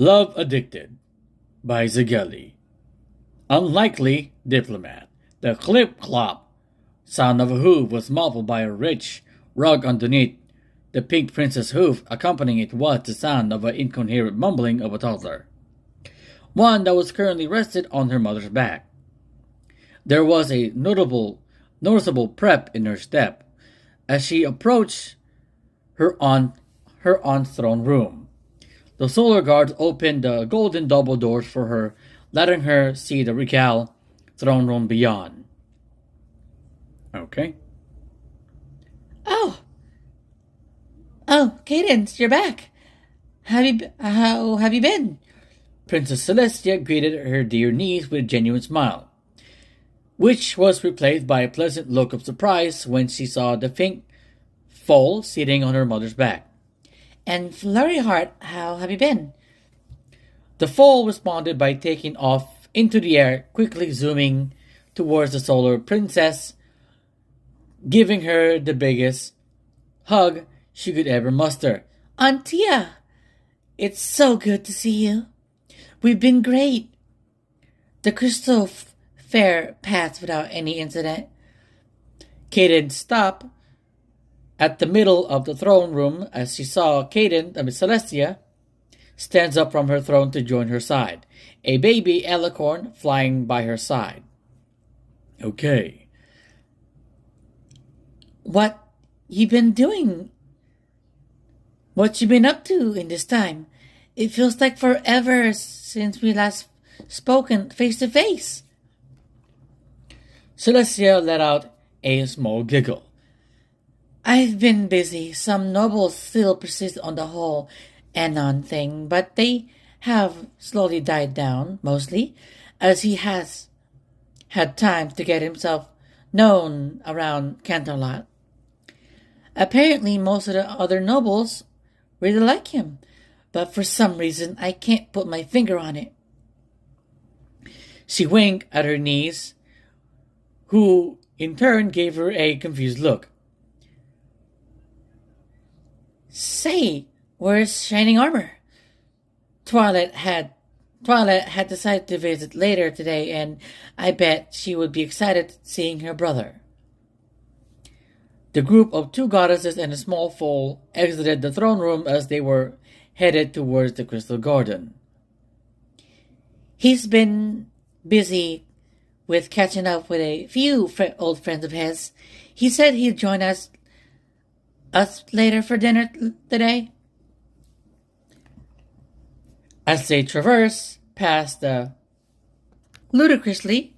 Love Addicted by Zageli. Unlikely diplomat. The clip-clop sound of a hoof was muffled by a rich rug underneath. The pink princess hoof accompanying it was the sound of an incoherent mumbling of a toddler, one that was currently rested on her mother's back. There was a noticeable prep in her step as she approached her aunt's throne room. The solar guards opened the golden double doors for her, letting her see the regal throne room beyond. Okay. Oh, Cadence, you're back. How have you been? Princess Celestia greeted her dear niece with a genuine smile, which was replaced by a pleasant look of surprise when she saw the pink foal sitting on her mother's back. And Flurry Heart, how have you been? The foal responded by taking off into the air, quickly zooming towards the solar princess, giving her the biggest hug she could ever muster. Auntia, it's so good to see you. We've been great. The Crystal Fair passed without any incident. Cadence stopped at the middle of the throne room as she saw Celestia stands up from her throne to join her side, a baby alicorn flying by her side. Okay. What you been doing? What you been up to in this time? It feels like forever since we last spoken face to face. Celestia let out a small giggle. I've been busy. Some nobles still persist on the whole Anon thing, but they have slowly died down, mostly, as he has had time to get himself known around Canterlot. Apparently, most of the other nobles really like him, but for some reason I can't put my finger on it. She winked at her niece, who in turn gave her a confused look. Say, where's Shining Armor? Twilight had decided to visit later today, and I bet she would be excited seeing her brother. The group of two goddesses and a small foal exited the throne room as they were headed towards the Crystal Garden. He's been busy with catching up with a few old friends of his. He said he'd join us later for dinner today. As they traverse past the ludicrously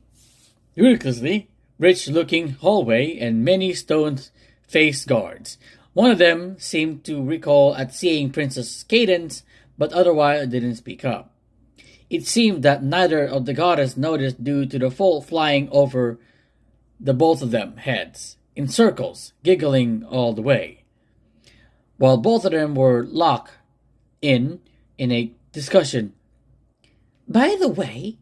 rich-looking hallway and many stone-faced guards, one of them seemed to recall at seeing Princess Cadence, but otherwise didn't speak up. It seemed that neither of the goddess noticed due to the foal flying over the both of them heads, in circles, giggling all the way, while both of them were locked in a discussion. By the way,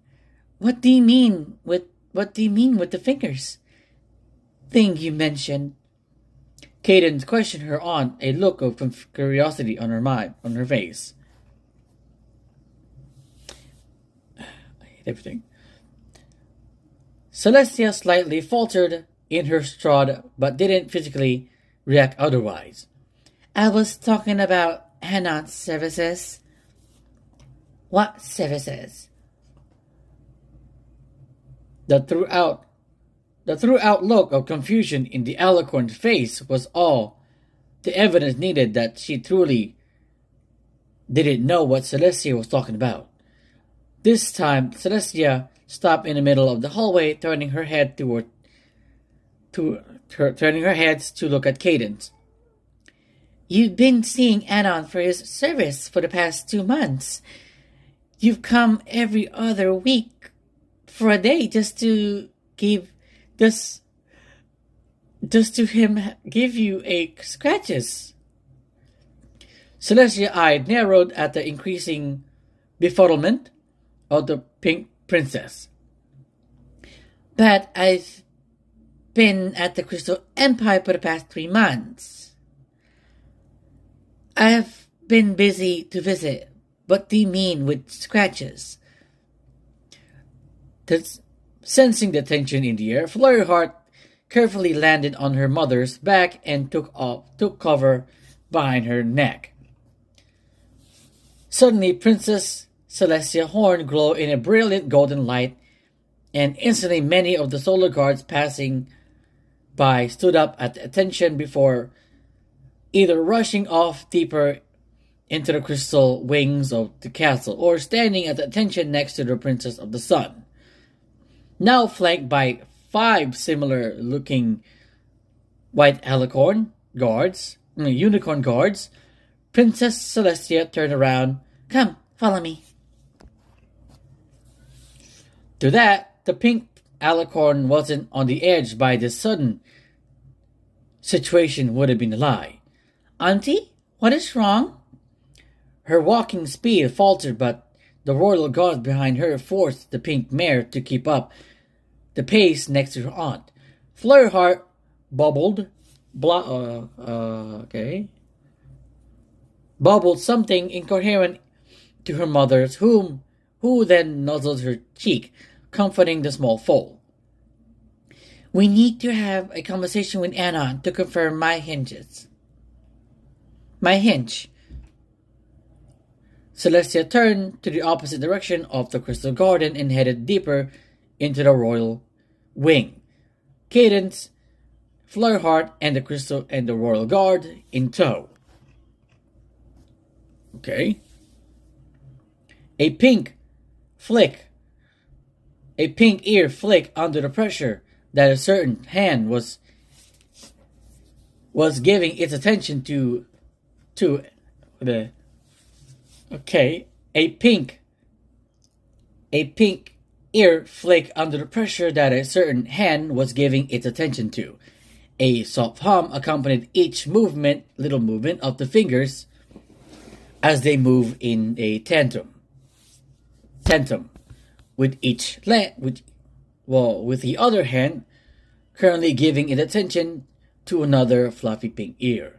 what do you mean with the fingers thing you mentioned? Cadence questioned her aunt, a look of curiosity on her face. I hate everything. Celestia slightly faltered in her stride, but didn't physically react otherwise. I was talking about Hanon's services. What services? The throughout look of confusion in the alicorn's face was all the evidence needed that she truly didn't know what Celestia was talking about. This time, Celestia stopped in the middle of the hallway, turning her head to look at Cadence. You've been seeing Anon for his service for the past 2 months. You've come every other week for a day just to him give you scratches. Celestia's eye narrowed at the increasing befuddlement of the pink princess. But I've been at the Crystal Empire for the past 3 months. I've been busy to visit, What do you mean with scratches? Sensing the tension in the air, Flurryheart carefully landed on her mother's back and took cover behind her neck. Suddenly, Princess Celestia's horn glowed in a brilliant golden light, and instantly many of the solar guards passing by stood up at attention before either rushing off deeper into the crystal wings of the castle or standing at attention next to the Princess of the Sun. Now flanked by 5 similar-looking white unicorn guards, Princess Celestia turned around. Come, follow me. To that, the pink alicorn wasn't on the edge by this sudden situation would have been a lie. Auntie, what is wrong? Her walking speed faltered, but the royal guards behind her forced the pink mare to keep up the pace next to her aunt. Flurryheart bubbled something incoherent to her mother, who then nuzzled her cheek, comforting the small foal. We need to have a conversation with Anon to confirm my hinge. Celestia turned to the opposite direction of the Crystal Garden and headed deeper into the royal wing. Cadence, Flurryheart, and the Crystal and the Royal Guard in tow. Okay. A pink ear flick under the pressure that a certain hand was giving its attention to the a pink ear flick under the pressure that a certain hand was giving its attention to. A soft hum accompanied each little movement of the fingers as they move in a tandem. With the other hand currently giving its attention to another fluffy pink ear.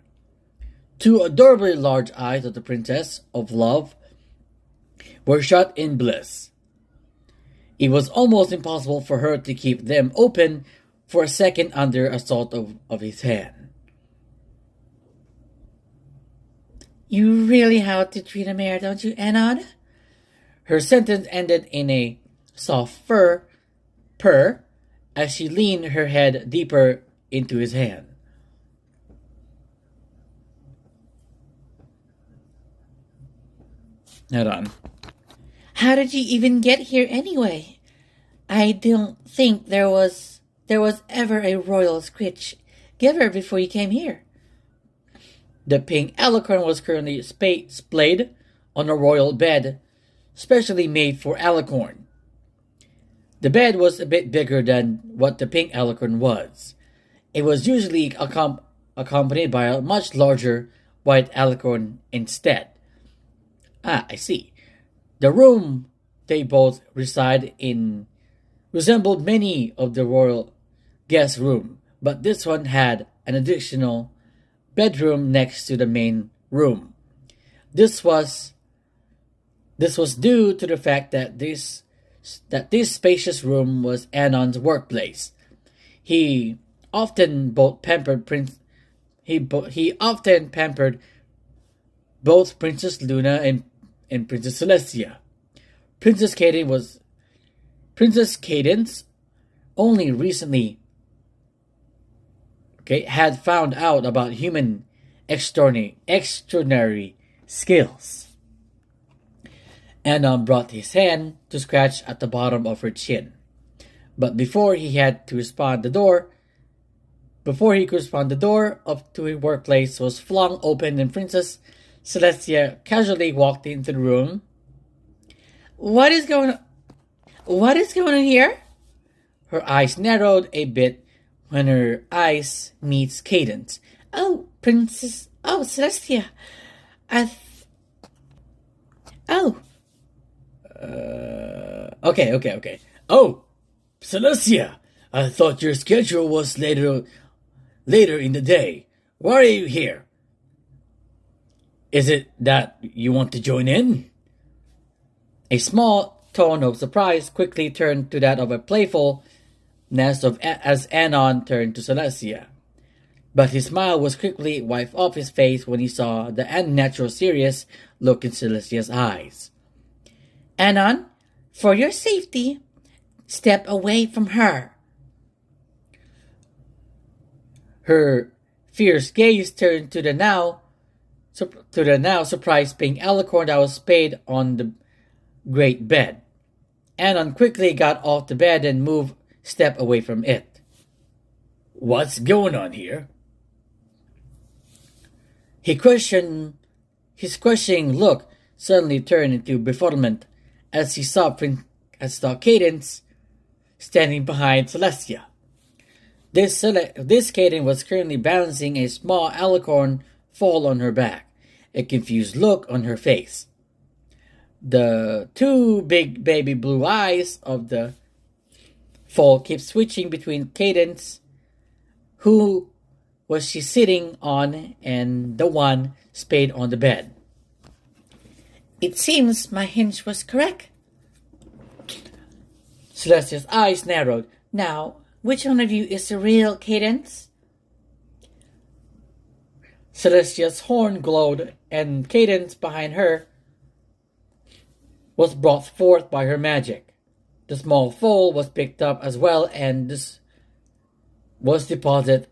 2 adorably large eyes of the Princess of Love were shut in bliss. It was almost impossible for her to keep them open for a second under assault of his hand. You really have to treat a mare, don't you, Anon? Her sentence ended in a soft purr as she leaned her head deeper into his hand. Hold on. How did you even get here anyway? I don't think there was ever a royal scritch giver before you came here. The pink alicorn was currently splayed on a royal bed, specially made for alicorn. The bed was a bit bigger than what the pink alicorn was. It was usually accompanied by a much larger white alicorn instead. I see. The room they both reside in resembled many of the royal guest room, but this one had an additional bedroom next to the main room. This was due to the fact that this spacious room was Anon's workplace. He often pampered both Princess Luna and Princess Celestia. Princess Cadence only recently had found out about human extraordinary skills. Anon brought his hand to scratch at the bottom of her chin. But before he could respond, the door to his workplace was flung open and Princess Celestia casually walked into the room. What is going on here? Her eyes narrowed a bit when her eyes meets Cadence. Oh, Princess. Oh, Celestia. Okay. Oh, Celestia, I thought your schedule was later in the day. Why are you here? Is it that you want to join in? A small tone of surprise quickly turned to that of a playfulness as Anon turned to Celestia. But his smile was quickly wiped off his face when he saw the unnatural serious look in Celestia's eyes. Anon, for your safety, step away from her. Her fierce gaze turned to the now surprised pink alicorn that was spayed on the great bed. Anon quickly got off the bed and moved step away from it. What's going on here? His questioning look suddenly turned into befuddlement as he saw Cadence standing behind Celestia. This Cadence was currently balancing a small alicorn foal on her back, a confused look on her face. The two big baby blue eyes of the foal kept switching between Cadence, who was she sitting on, and the one spayed on the bed. It seems my hinge was correct. Celestia's eyes narrowed. Now, which one of you is the real Cadence? Celestia's horn glowed, and Cadence behind her was brought forth by her magic. The small foal was picked up as well, and this was deposited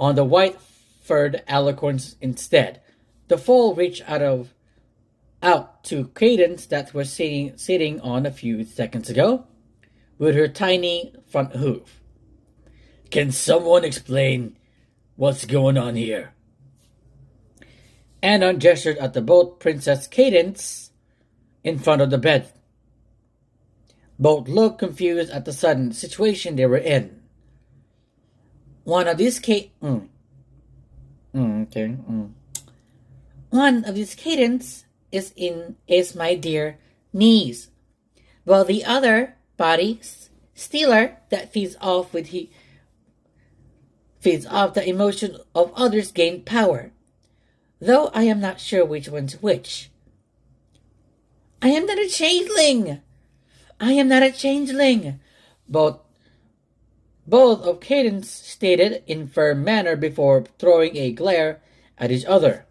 on the white furred alicorns instead. The foal reached out to Cadence that was sitting on a few seconds ago, with her tiny front hoof. Can someone explain what's going on here? Anon gestured at the boat Princess Cadence in front of the bed. Both looked confused at the sudden situation they were in. One of these Cadence is my dear niece, while the other body stealer that feeds off the emotion of others gain power, though I am not sure which one's which. I am not a changeling. Both of Cadence stated in firm manner before throwing a glare at each other.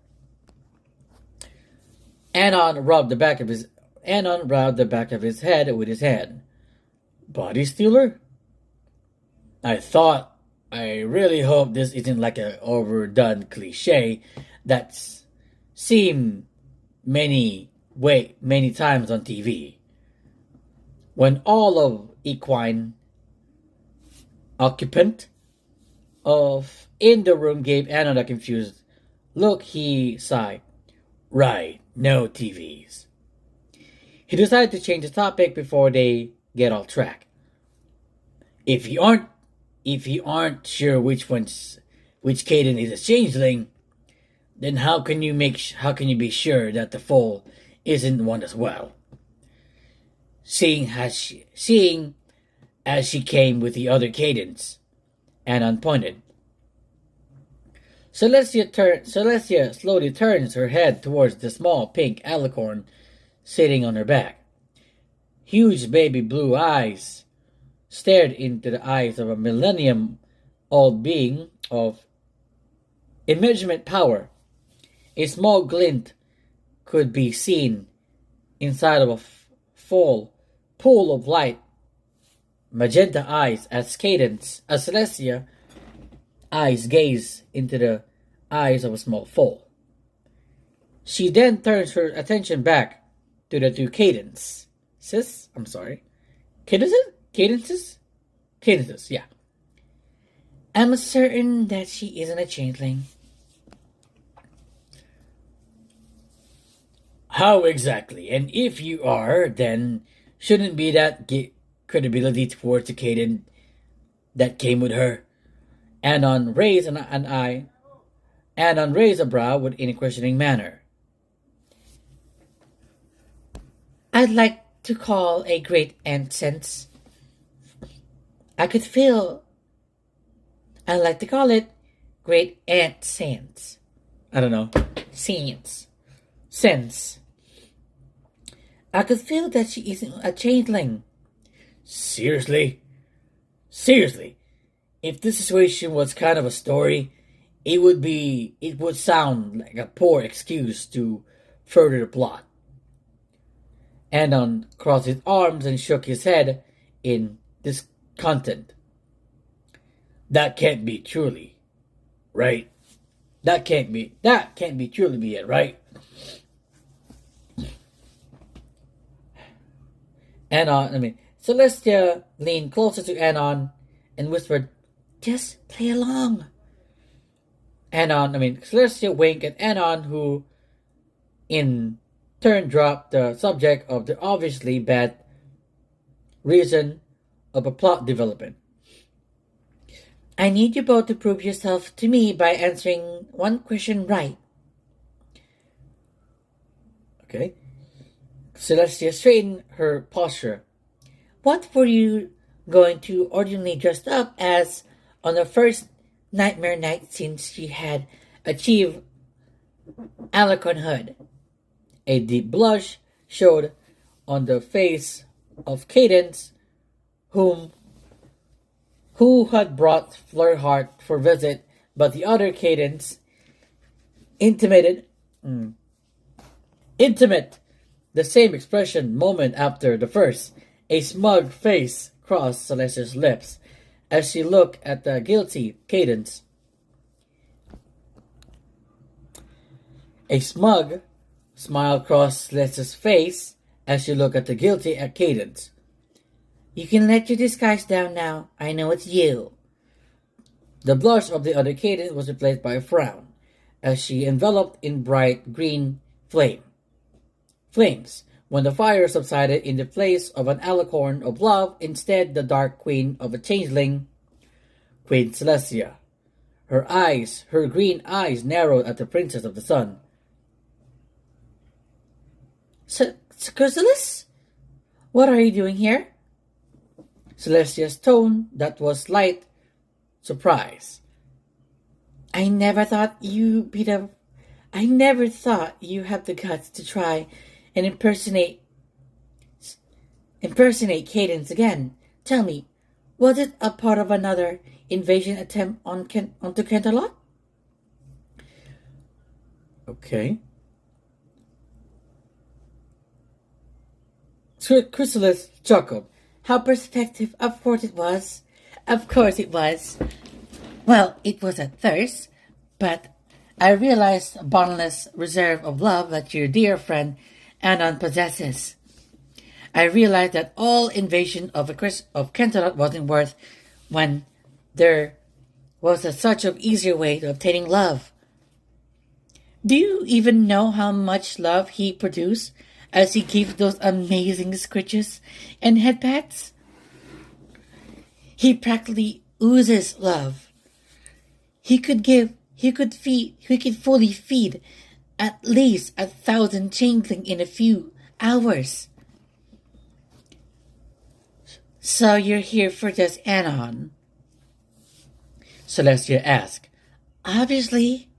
Anon rubbed the back of his head with his hand. Body stealer? I really hope this isn't like an overdone cliche that's seen many times on TV. When all of equine occupant in the room gave Anon a confused look, he sighed. Right, no TVs. He decided to change the topic before they get off track. If you aren't sure which Cadence is a changeling, then how can you be sure that the foal isn't one as well? Seeing as she came with the other Cadence, Anon pointed. Celestia slowly turns her head towards the small pink alicorn sitting on her back. Huge baby blue eyes stared into the eyes of a millennium-old being of immeasurable power. A small glint could be seen inside of a full pool of light magenta eyes as Celestia eyes gaze into the eyes of a small foal. She then turns her attention back to the two Cadences, yeah. I'm certain that she isn't a changeling. How exactly? And if you are, then shouldn't be that credibility towards the Cadence that came with her? Anon raised a brow in a questioning manner. I'd like to call a great aunt sense. I'd like to call it great aunt sense. I don't know. Sense. I could feel that she isn't a changeling. Seriously? Seriously? If this situation was kind of a story, it would sound like a poor excuse to further the plot. Anon crossed his arms and shook his head in discontent. That can't be truly, right? That can't be truly be it, right? Celestia leaned closer to Anon and whispered, "Just play along." Celestia winked at Anon, who in turn dropped the subject of the obviously bad reason of a plot development. "I need you both to prove yourself to me by answering one question right." Okay. Celestia straightened her posture. "What were you going to ordinarily dress up as on the first nightmare night since she had achieved alicornhood?" A deep blush showed on the face of Cadence, who had brought Flurhart for visit, but the other Cadence intimate the same expression moment after the first. A smug face crossed Celestia's lips as she looked at the guilty Cadence. A smug smile crossed Celestia's face as she looked at the guilty Cadence. "You can let your disguise down now. I know it's you." The blush of the other Cadence was replaced by a frown as she enveloped in bright green flames. When the fire subsided in the place of an alicorn of love, instead the dark queen of a changeling, Queen Celestia. Her green eyes narrowed at the Princess of the Sun. "Chrysalis? What are you doing here?" Celestia's tone that was light surprise. I never thought you had the guts to try and impersonate Cadence again. Tell me, was it a part of another invasion attempt onto Canterlot?" Okay. Chrysalis chuckled. "How perspective, of course it was. Of course it was. Well, it was at first, but I realized a boundless reserve of love that your dear friend Anon possesses. I realized that all invasion of Canterlot wasn't worth when there was such an easier way to obtaining love. Do you even know how much love he produced as he gave those amazing scritches and head pats? He practically oozes love. He could fully feed at least 1,000 changeling in a few hours." "So you're here for just Anon?" Celestia asked. "Obviously."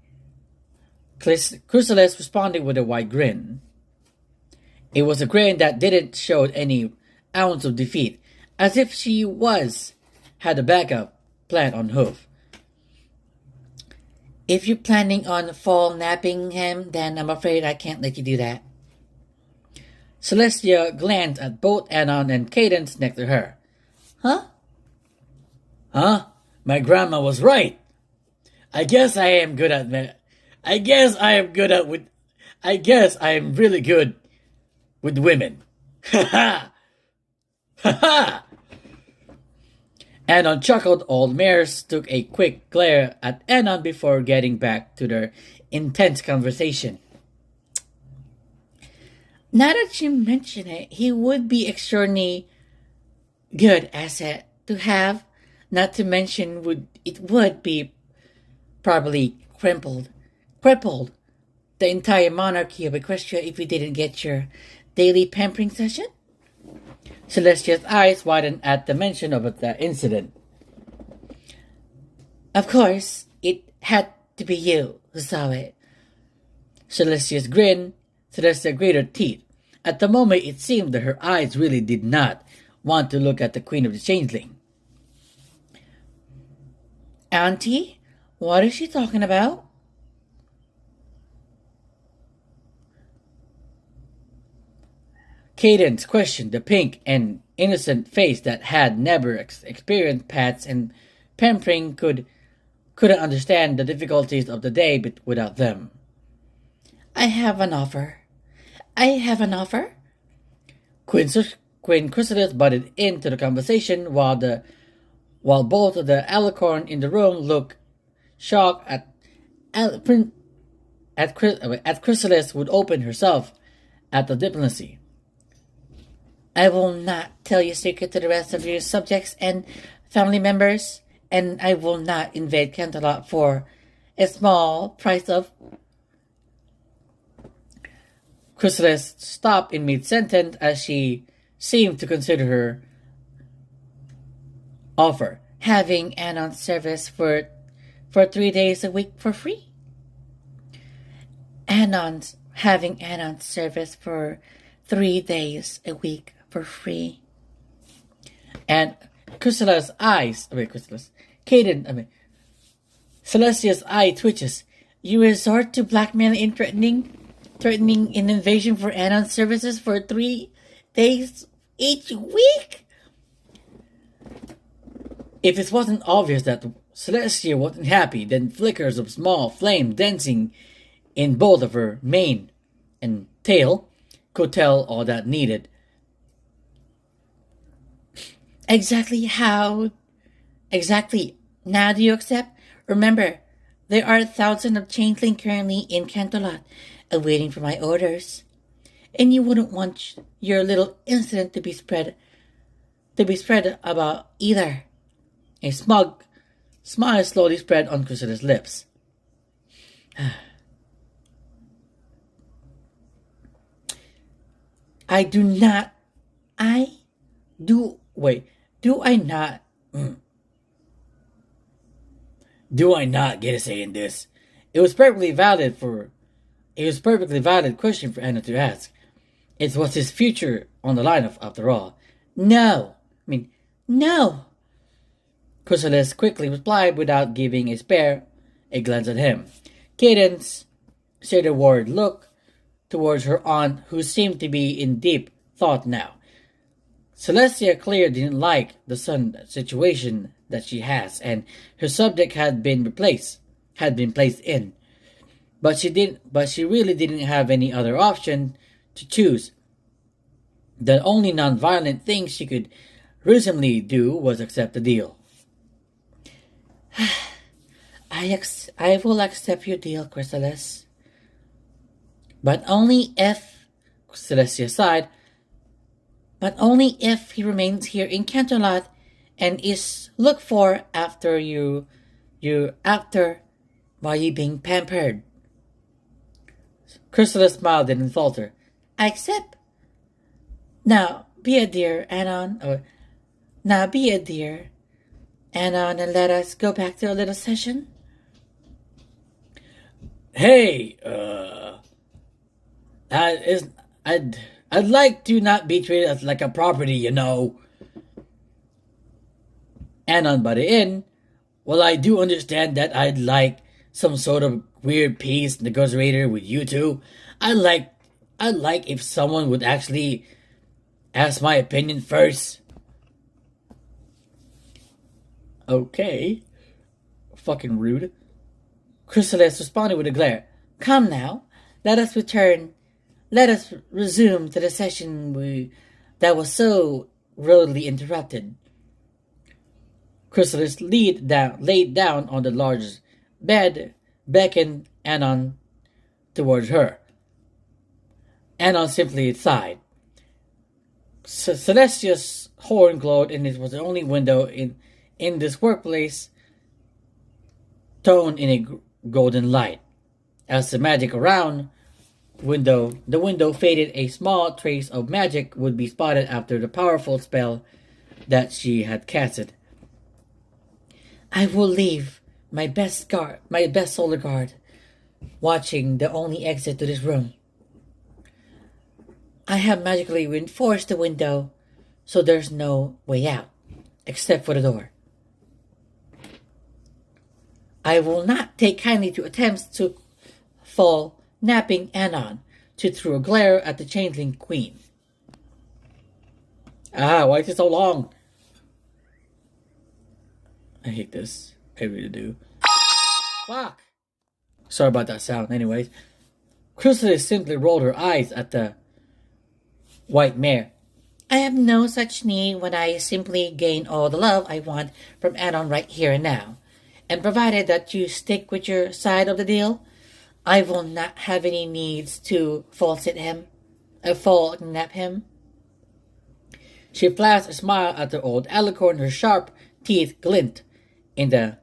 Chrysalis responded with a wide grin. It was a grin that didn't show any ounce of defeat, as if she had a backup plan on hoof. "If you're planning on fall napping him, then I'm afraid I can't let you do that." Celestia glanced at both Anon and Cadence next to her. Huh? Huh? My grandma was right. I guess I am really good with women. Ha ha! Ha ha! Anon chuckled. Old mares took a quick glare at Anon before getting back to their intense conversation. "Now that you mention it, he would be extraordinarily good asset to have, not to mention it would be probably crippled the entire monarchy of Equestria if we didn't get your daily pampering session." Celestia's eyes widened at the mention of the incident. "Of course, it had to be you who saw it." Celestia gritted her teeth. At the moment, it seemed that her eyes really did not want to look at the Queen of the Changeling. Auntie, what is she talking about? Cadence questioned the pink and innocent face that had never experienced pats and pampering couldn't understand the difficulties of the day without them. I have an offer. I have an offer? Queen Chrysalis butted into the conversation while both of the alicorn in the room looked shocked at Chrysalis would open herself at the diplomacy. I will not tell your secret to the rest of your subjects and family members, and I will not invade Canterlot for a small price of... Chrysalis stopped in mid-sentence as she seemed to consider her offer. Having Anon's service for 3 days a week for free. Having Anon's service for 3 days a week for free. And Celestia's eye twitches. You resort to blackmail and threatening an invasion for Anon's services for 3 days each week? If it wasn't obvious that Celestia wasn't happy, then flickers of small flame dancing in both of her mane and tail could tell all that needed. Exactly how? Exactly. Now do you accept? Remember, there are thousands of changeling currently in Canterlot, awaiting for my orders. And you wouldn't want your little incident to be spread about either. A smug smile slowly spread on Chrysalis' lips. Do I not get a say in this? It was perfectly valid question for Anna to ask. It was his future on the line after all. No. No. Chrysalis quickly replied without giving a glance at him. Cadence shared a worried look towards her aunt, who seemed to be in deep thought now. Celestia clearly didn't like the son situation that she has, and her subject had been placed in. But she really didn't have any other option to choose. The only non-violent thing she could reasonably do was accept the deal. I will accept your deal, Chrysalis. But only if, Celestia sighed, but only if he remains here in Canterlot and is looked for after while you being pampered. Chrysalis smiled and faltered. I accept. Now be a dear, Anon. Anon, and let us go back to our little session. Hey, I'd like to not be treated as like a property, you know. Anon butted in. Well, I do understand that I'd like some sort of weird peace negotiator with you two. I'd like if someone would actually ask my opinion first. Okay. Fucking rude. Chrysalis responded with a glare. Come now, let us resume to the session that was so rudely interrupted. Chrysalis laid down on the large bed, beckoned Anon towards her. Anon simply sighed. Celestia's horn glowed, and it was the only window in this workplace toned in a golden light. As the magic around the window faded, a small trace of magic would be spotted after the powerful spell that she had casted. I will leave my best solar guard, watching the only exit to this room. I have magically reinforced the window, so there's no way out, except for the door. I will not take kindly to attempts to fall napping Anon, she threw a glare at the changeling queen. Why is it so long? I hate this. I really do. Fuck! Sorry about that sound. Anyways, Chrysalis simply rolled her eyes at the white mare. I have no such need when I simply gain all the love I want from Anon right here and now. And provided that you stick with your side of the deal, I will not have any needs to fall nap him. She flashed a smile at the old alicorn, her sharp teeth glint in the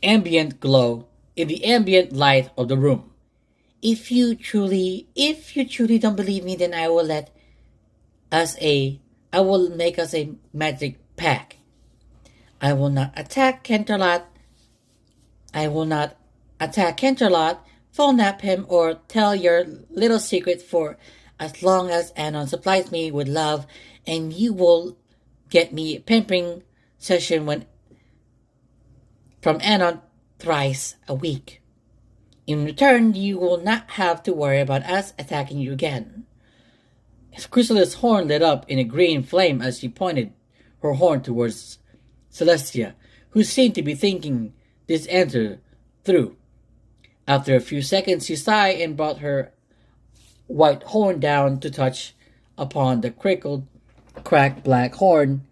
ambient light of the room. If you truly don't believe me, then I will make us a magic pact. I will not attack Canterlot, fall nap him, or tell your little secret for as long as Anon supplies me with love, and you will get me a pampering session from Anon thrice a week. In return, you will not have to worry about us attacking you again. Chrysalis' horn lit up in a green flame as she pointed her horn towards Celestia, who seemed to be thinking this answer through. After a few seconds, she sighed and brought her white horn down to touch upon the cracked black horn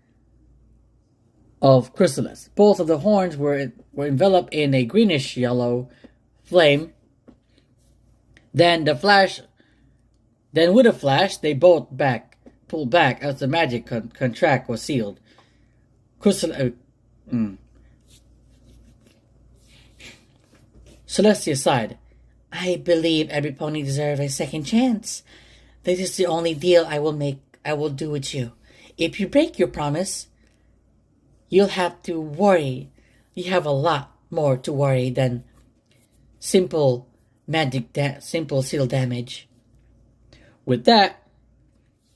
of Chrysalis. Both of the horns were enveloped in a greenish-yellow flame. Then with a flash, they both pulled back as the magic contract was sealed. Celestia sighed. I believe every pony deserves a second chance. This is the only deal I will do with you. If you break your promise, you'll have to worry. You have a lot more to worry than simple seal damage. With that,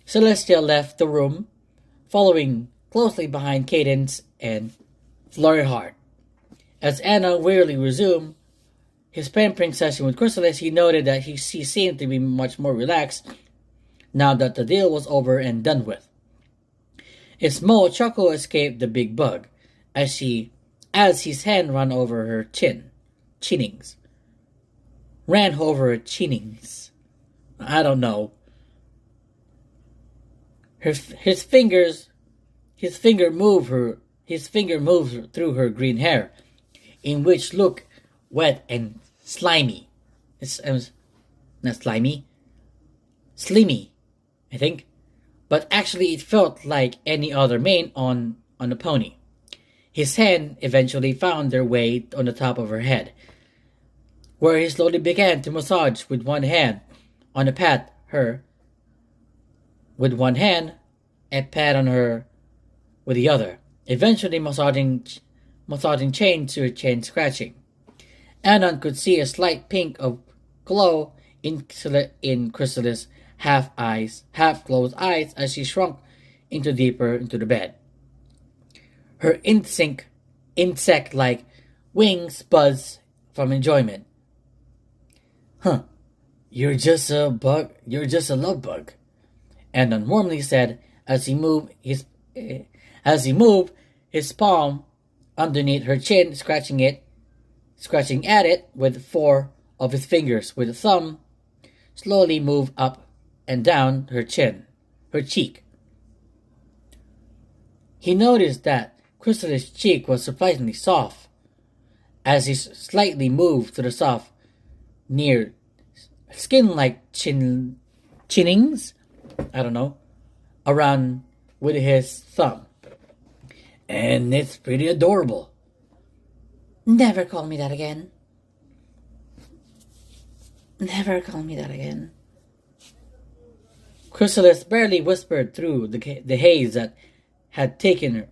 Celestia left the room, following closely behind Cadence and Florihard. As Anna wearily resumed his pampering session with Chrysalis, he noted that he seemed to be much more relaxed now that the deal was over and done with. A small chuckle escaped the big bug as his hand ran over her chinnings. I don't know. His finger moved through her green hair, in which looked wet and slimy. It's not slimy, slimy, I think. But actually, it felt like any other mane on a pony. His hand eventually found their way on the top of her head, where he slowly began to massage with one hand on a pat her with the other, eventually massaging chain to chain scratching. Anon could see a slight pink of glow in Chrysalis' half-closed eyes as she shrunk deeper into the bed. Her insect-like wings buzzed from enjoyment. You're just a love bug, Anon warmly said as he moved his palm underneath her chin, scratching at it with 4 of his fingers, with a thumb slowly moved up and down her cheek. He noticed that Chrysalis' cheek was surprisingly soft as he slightly moved to the soft, near skin-like chinnings, around with his thumb. And it's pretty adorable. Never call me that again. Never call me that again. Chrysalis barely whispered through the haze that had taken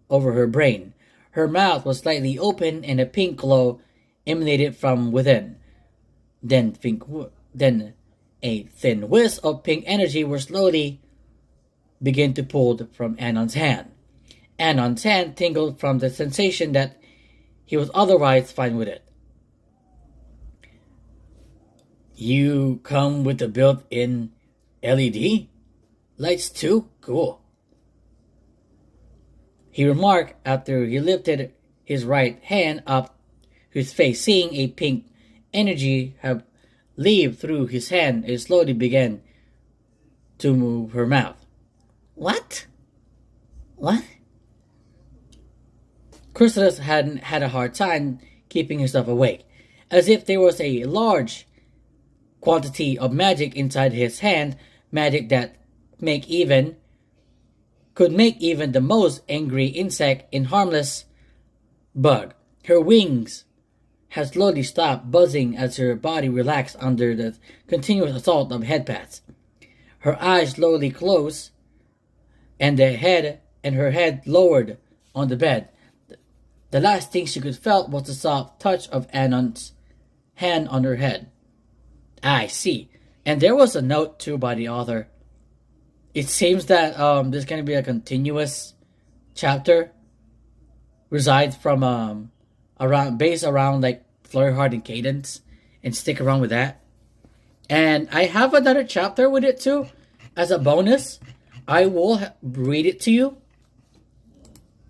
over her brain. Her mouth was slightly open and a pink glow emanated from within. Then Then a thin wisp of pink energy was slowly began to pull from Anon's hand. Anon's hand tingled from the sensation that he was otherwise fine with it. You come with the built-in LED? Lights too? Cool. He remarked after he lifted his right hand up to his face, seeing a pink energy have leave through his hand and slowly began to move her mouth. What? What? Chrysalis hadn't had a hard time keeping herself awake, as if there was a large quantity of magic inside his hand, magic that could make even the most angry insect a harmless bug. Her wings had slowly stopped buzzing as her body relaxed under the continuous assault of headpats. Her eyes slowly closed, and her head lowered on the bed. The last thing she could feel was the soft touch of Anon's hand on her head. I see. And there was a note too by the author. It seems that there's going to be a continuous chapter resides from based around like Flurry Heart and Cadence, and stick around with that. And I have another chapter with it too as a bonus. I will read it to you.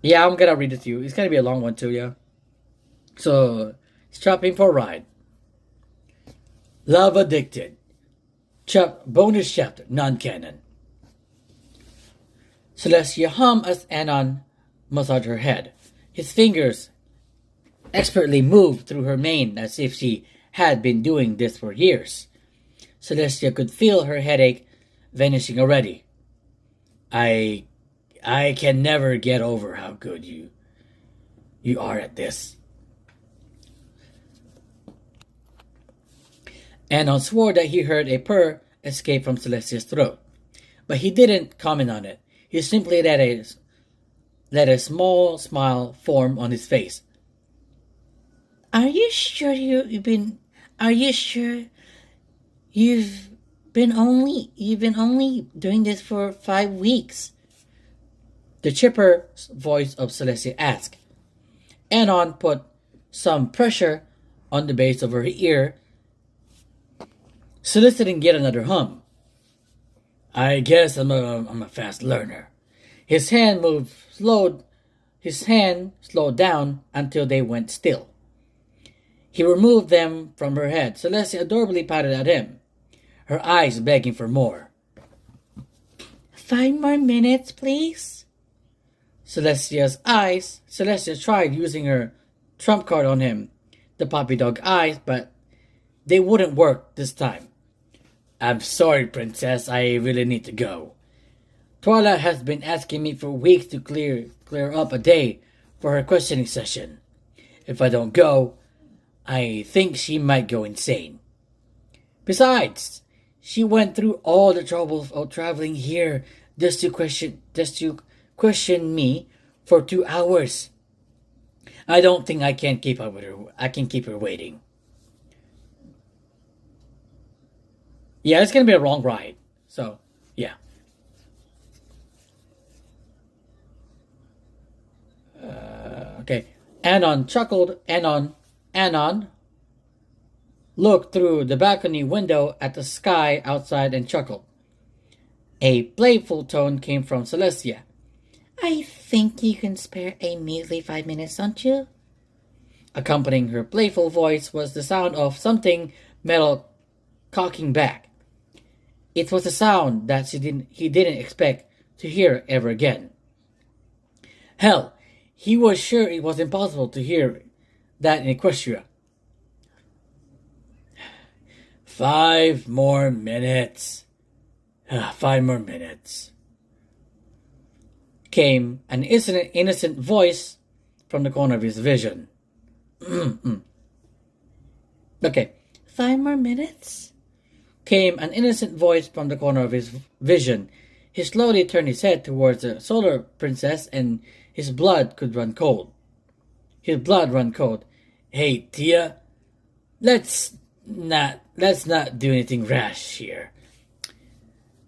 Yeah, I'm gonna read it to you. It's gonna be a long one too, yeah. So, strap in for a ride. Love Addicted. Bonus chapter, non-canon. Celestia hummed as Anon massaged her head. His fingers expertly moved through her mane as if she had been doing this for years. Celestia could feel her headache vanishing already. I can never get over how good you are at this. Anon swore that he heard a purr escape from Celestia's throat, but he didn't comment on it. He simply let a small smile form on his face. Are you sure you've been only doing this for 5 weeks? The chipper voice of Celestia asked. Anon put some pressure on the base of her ear, soliciting yet another hum. I guess I'm a fast learner. His hand slowed down until they went still. He removed them from her head. Celestia adorably patted at him, her eyes begging for more. 5 more minutes, please. Celestia tried using her trump card on him, the puppy dog eyes, but they wouldn't work this time. I'm sorry, Princess, I really need to go. Twilight has been asking me for weeks to clear up a day for her questioning session. If I don't go, I think she might go insane. Besides, she went through all the trouble of traveling here just to question me for 2 hours. I don't think I can keep up with her. I can keep her waiting. Yeah, it's gonna be a long ride. So, yeah. Okay. Anon chuckled. Anon looked through the balcony window at the sky outside and chuckled. A playful tone came from Celestia. I think you can spare a measly 5 minutes, don't you? Accompanying her playful voice was the sound of something metal cocking back. It was a sound that he didn't expect to hear ever again. Hell, he was sure it was impossible to hear that in Equestria. 5 more minutes. 5 more minutes. Came an innocent voice from the corner of his vision. Okay. 5 more minutes? Came an innocent voice from the corner of his vision. He slowly turned his head towards the solar princess, and his blood ran cold. Hey, Tia, let's let's not do anything rash here.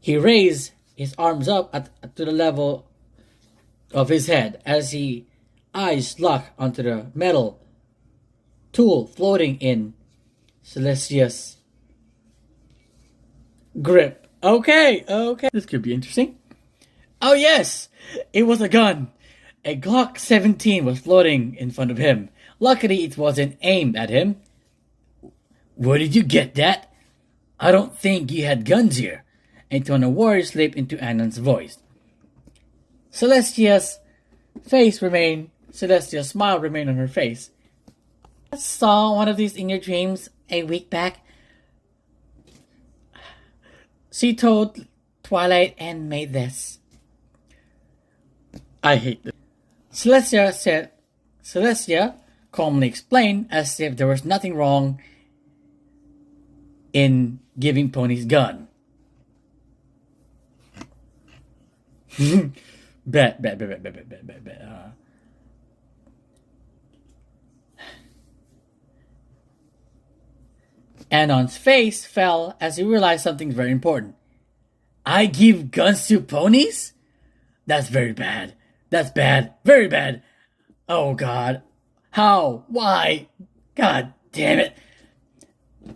He raised his arms up to the level of his head as his eyes locked onto the metal tool floating in Celestia's grip. Okay. This could be interesting. Oh yes! It was a gun! A Glock 17 was floating in front of him. Luckily, it wasn't aimed at him. Where did you get that? I don't think you had guns here. A tone of worry slipped into Anon's voice. Celestia's smile remained on her face. I saw one of these in your dreams a week back. She told Twilight and made this. I hate this. Celestia calmly explained as if there was nothing wrong in giving Pony's gun. Bet. Anon's face fell as he realized something very important. I give guns to ponies? That's very bad. That's bad. Very bad. Oh God. How? Why? God damn it.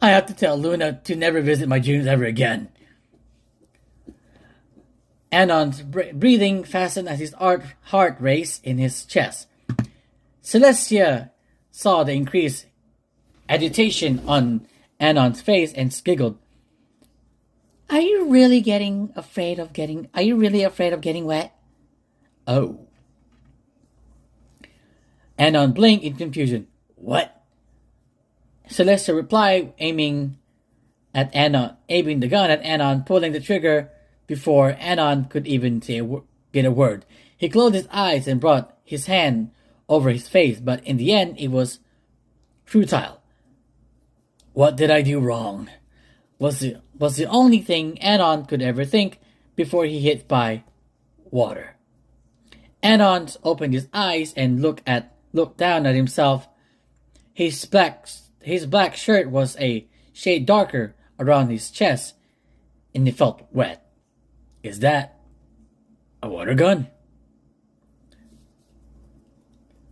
I have to tell Luna to never visit my juniors ever again. Anon's breathing fastened as his heart raced in his chest. Celestia saw the increased agitation on Anon's face and giggled. Are you really afraid of getting wet? Oh. Anon blinked in confusion. What? Celestia replied, aiming the gun at Anon, pulling the trigger before Anon could even get a word. He closed his eyes and brought his hand over his face, but in the end it was futile. What did I do wrong? Was the only thing Anon could ever think before he hit by water. Anon opened his eyes and looked down at himself. His black shirt was a shade darker around his chest, and he felt wet. Is that a water gun?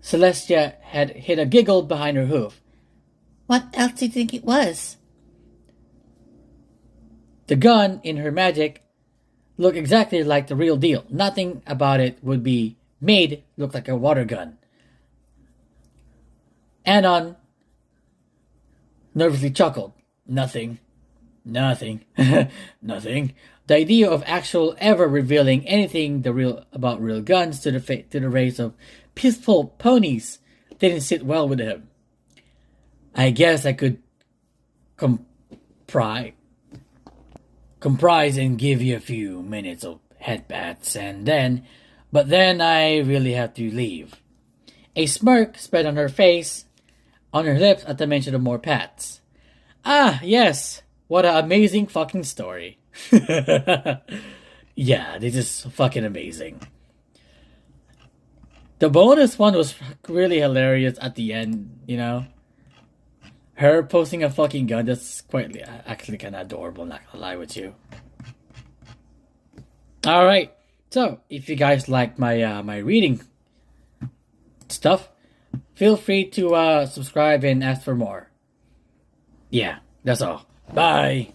Celestia had hit a giggle behind her hoof. What else do you think it was? The gun in her magic looked exactly like the real deal. Nothing about it would be made look like a water gun. Anon nervously chuckled. Nothing. Nothing. The idea of ever revealing anything about real guns to the race of peaceful ponies didn't sit well with him. I guess I could comprise and give you a few minutes of headbats but then I really have to leave. A smirk spread on her lips at the mention of more pats. Ah, yes. What an amazing fucking story. Yeah, this is fucking amazing. The bonus one was really hilarious at the end, you know? Her posting a fucking gun, that's actually kind of adorable, not gonna lie with you. Alright, so if you guys like my reading stuff, feel free to subscribe and ask for more. Yeah, that's all. Bye!